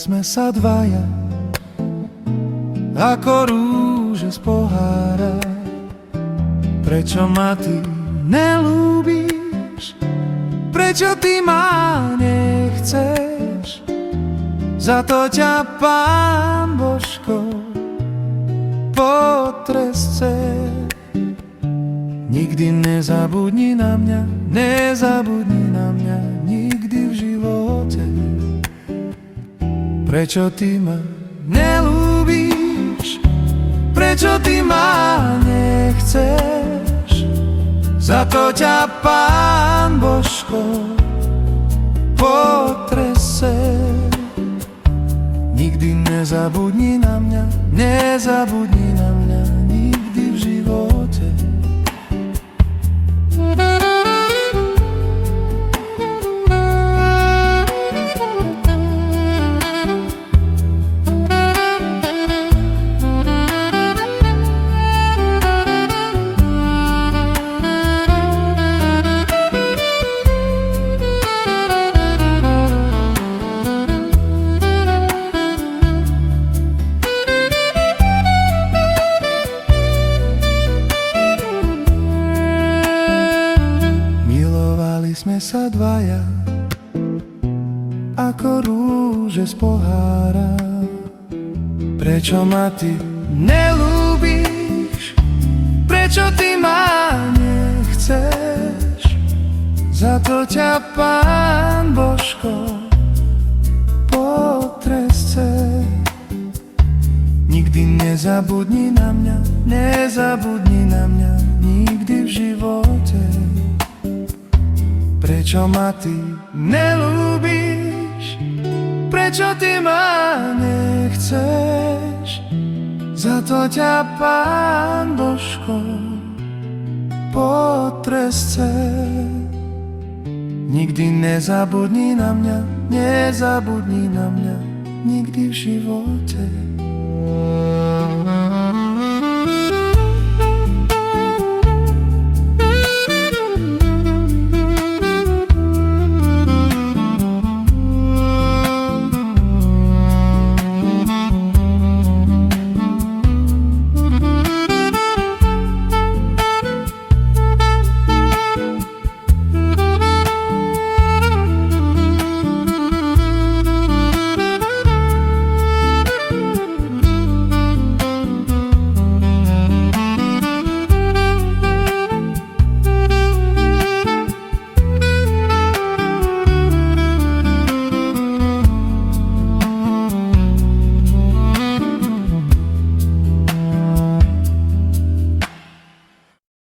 sme sa dvaja, ako rúže z pohára. Prečo ma ty nelúbíš? Prečo ty ma nechceš? Za to ťa Pán Božko potrestce. Nikdy nezabudni na mňa, nezabudni na mňa, nikdy v živote. Prečo ty ma nelúbíš? Prečo ty ma nechceš? Za to ťa Pán Božko potrese. Nikdy nezabudni na mňa, nezabudni na mňa, nikdy v živote. Sme sa dvaja, ako rúže z pohára. Prečo ma ty nelúbíš? Prečo ty ma nechceš? Za to ťa Pán Božko potrestce. Nikdy nezabudni na mňa, nezabudni na mňa, nikdy v živote. Prečo ma ty nelúbíš? Prečo ty ma nechceš? Za to ťa Pán Božko potrestce. Nikdy nezabudni na mňa, nezabudni na mňa, nikdy v živote.